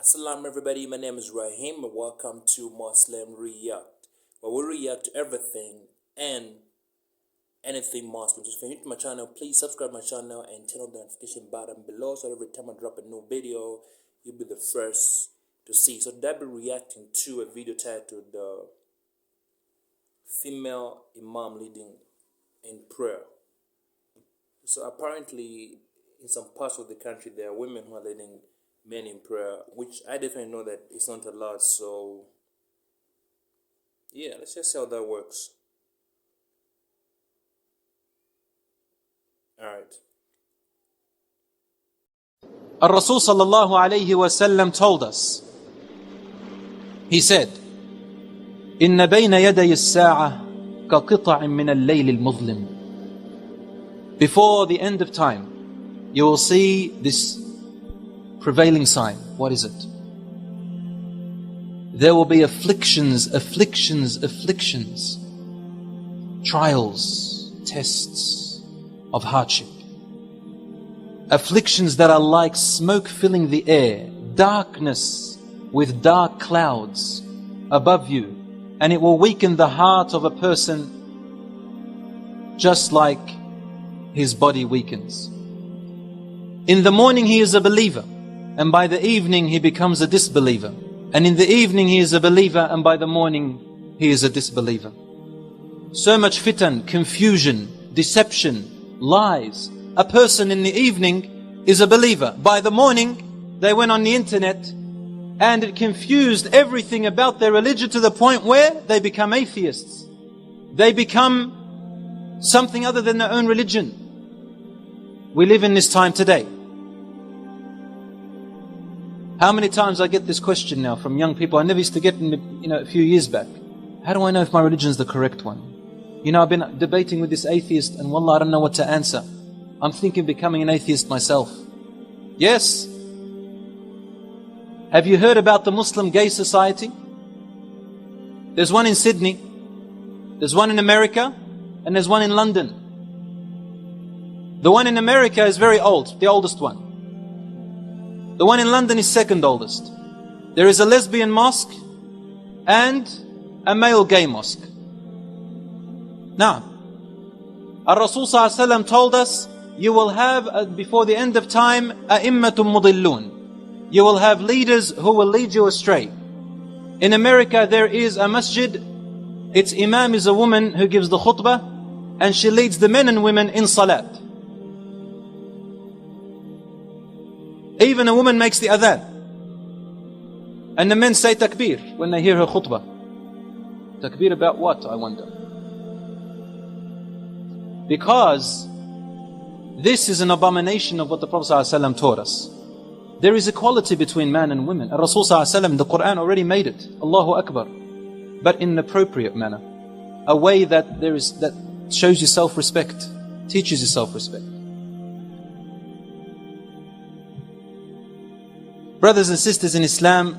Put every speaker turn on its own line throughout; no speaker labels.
Assalamu everybody, my name is Rahim and welcome to Muslim React, where we react to everything and anything Muslim. So if you're new to my channel, please subscribe my channel and turn on the notification button below so every time I drop a new video, you'll be the first to see. So today I'll be reacting to a video titled Female Imam Leading in Prayer. So apparently in some parts of the country there are women who are leading men in prayer, which I definitely know that it's not allowed. So yeah, let's just see how that works. Alright.
Rasul sallallahu alayhi wasallam told us, he said, إن بين يدي الساعة كقطع من الليل المظلم. Before the end of time, you will see this prevailing sign. What is it? There will be afflictions, trials, tests of hardship. Afflictions that are like smoke filling the air, darkness with dark clouds above you, and it will weaken the heart of a person just like his body weakens. In the morning he is a believer, and by the evening he becomes a disbeliever. And in the evening he is a believer, and by the morning he is a disbeliever. So much fitan, confusion, deception, lies. A person in the evening is a believer. By the morning they went on the internet and it confused everything about their religion to the point where they become atheists. They become something other than their own religion. We live in this time today. How many times I get this question now from young people? I never used to get it, a few years back. How do I know if my religion is the correct one? I've been debating with this atheist and wallah, I don't know what to answer. I'm thinking of becoming an atheist myself. Yes. Have you heard about the Muslim Gay Society? There's one in Sydney, there's one in America, and there's one in London. The one in America is very old, the oldest one. The one in London is second oldest. There is a lesbian mosque and a male gay mosque. Now, Rasul ﷺ told us, you will have, before the end of time, a'immatum mudillun. You will have leaders who will lead you astray. In America there is a masjid. Its imam is a woman who gives the khutbah, and she leads the men and women in salat. Even a woman makes the adhan. And the men say takbir when they hear her khutbah. Takbir about what, I wonder? Because this is an abomination of what the Prophet ﷺ taught us. There is equality between man and women. Rasul ﷺ, the Quran already made it. Allahu Akbar. But in an appropriate manner. A way that shows you self-respect, teaches you self-respect. Brothers and sisters in Islam,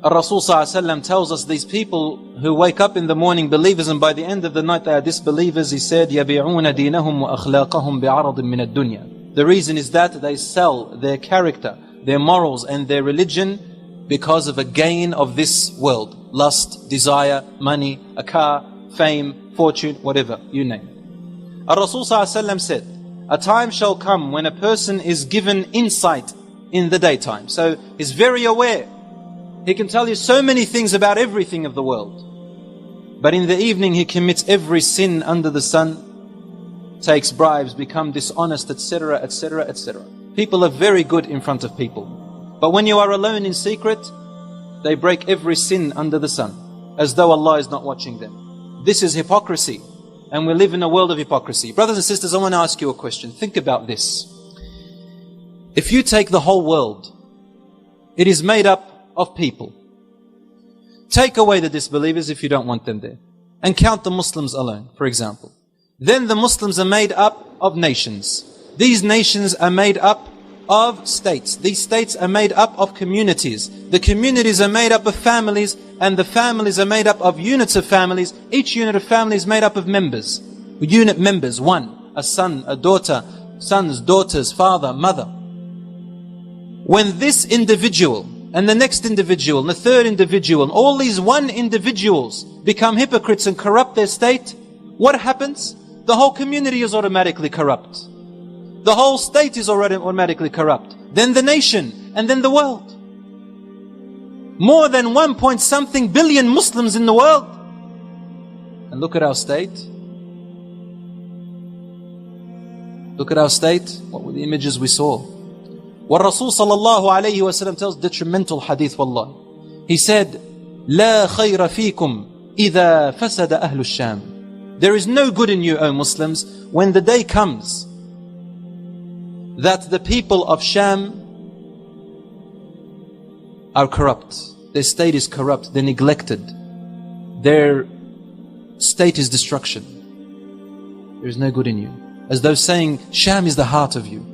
Rasul ﷺ tells us these people who wake up in the morning believers and by the end of the night they are disbelievers. He said, يَبِيعُونَ دِينَهُمْ وَأَخْلَاقَهُمْ بِعَرَضٍ مِّنَ الدُّنْيَا. The reason is that they sell their character, their morals and their religion because of a gain of this world. Lust, desire, money, a car, fame, fortune, whatever, you name it. Rasul ﷺ said, a time shall come when a person is given insight in the daytime. So he's very aware. He can tell you so many things about everything of the world. But in the evening he commits every sin under the sun, takes bribes, becomes dishonest, etc., etc., etc. People are very good in front of people. But when you are alone in secret, they break every sin under the sun, as though Allah is not watching them. This is hypocrisy. And we live in a world of hypocrisy. Brothers and sisters, I want to ask you a question. Think about this. If you take the whole world, it is made up of people. Take away the disbelievers if you don't want them there. And count the Muslims alone, for example. Then the Muslims are made up of nations. These nations are made up of states. These states are made up of communities. The communities are made up of families, and the families are made up of units of families. Each unit of family is made up of members. Unit members, one, a son, a daughter, sons, daughters, father, mother. When this individual and the next individual and the third individual and all these one individuals become hypocrites and corrupt their state, what happens? The whole community is automatically corrupt. The whole state is already automatically corrupt. Then the nation, and then the world. More than 1 point something billion Muslims in the world. And look at our state. Look at our state. What were the images we saw? What Rasul sallallahu alayhi wa sallam tells, detrimental hadith, wallah. He said, لا خير فيكم إذا فسد أهل الشام. There is no good in you, O Muslims, when the day comes that the people of Sham are corrupt. Their state is corrupt. They're neglected. Their state is destruction. There is no good in you. As though saying, Sham is the heart of you.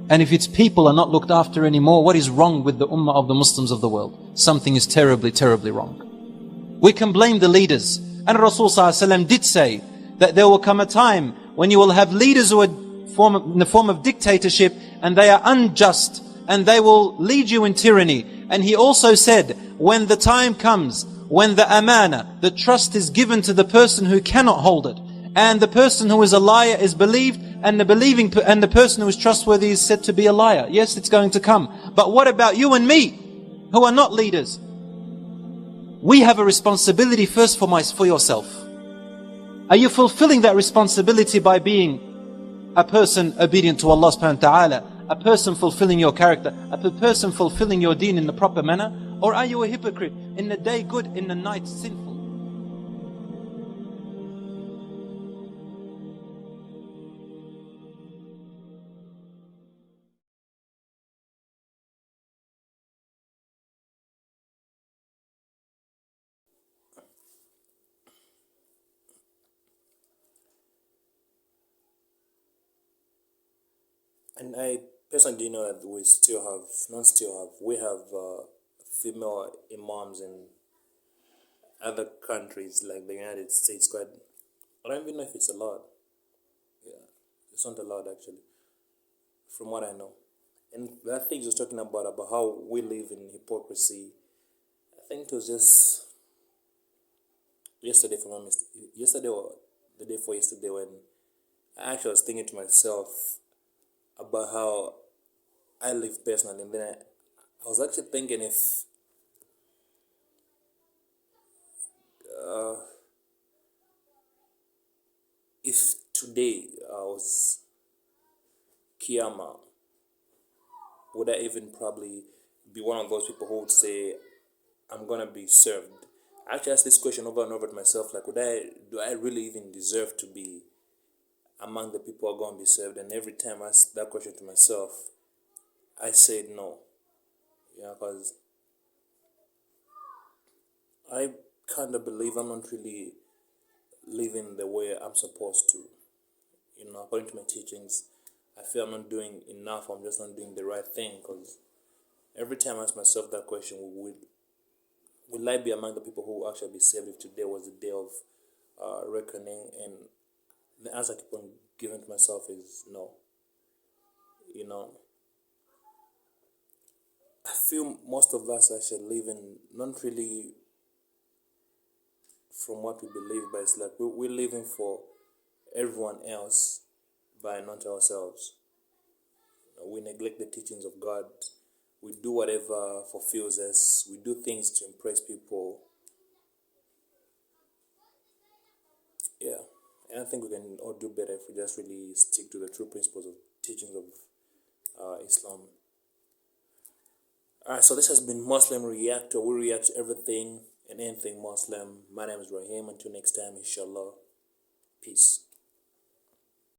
And if its people are not looked after anymore, what is wrong with the ummah of the Muslims of the world? Something is terribly, terribly wrong. We can blame the leaders. And Rasul ﷺ did say that there will come a time when you will have leaders who are in the form of dictatorship, and they are unjust, and they will lead you in tyranny. And he also said, when the time comes, when the amana, the trust is given to the person who cannot hold it, and the person who is a liar is believed, and the person who is trustworthy is said to be a liar. Yes, it's going to come. But what about you and me, who are not leaders? We have a responsibility first for yourself. Are you fulfilling that responsibility by being a person obedient to Allah subhanahu wa ta'ala, a person fulfilling your character, a person fulfilling your deen in the proper manner? Or are you a hypocrite, in the day good, in the night sinful?
And I personally do know that we have female imams in other countries like the United States. Quite, I don't even know if it's allowed. Yeah, it's not allowed actually, from what I know. And that thing was talking about how we live in hypocrisy. I think it was just yesterday, for my mistake, yesterday or the day before yesterday, when I actually was thinking to myself about how I live personally, and then I was actually thinking if today was Kiyama, would I even probably be one of those people who would say I'm gonna be served? I actually asked this question over and over to myself, like, do I really even deserve to be among the people who are going to be served? And every time I ask that question to myself, I said no. Yeah, because I kind of believe I'm not really living the way I'm supposed to. You know, according to my teachings, I feel I'm not doing enough. I'm just not doing the right thing. Because every time I ask myself that question, will I be among the people who will actually be saved if today was the day of reckoning? And the answer I keep on giving to myself is no. You know, I feel most of us actually living not really from what we believe, but it's like we're living for everyone else, but not ourselves. We neglect the teachings of God. We do whatever fulfills us. We do things to impress people. Yeah, and I think we can all do better if we just really stick to the true principles of teachings of Islam. Alright, so this has been Muslim Reactor. We react to everything and anything Muslim. My name is Rahim. Until next time, inshallah. Peace.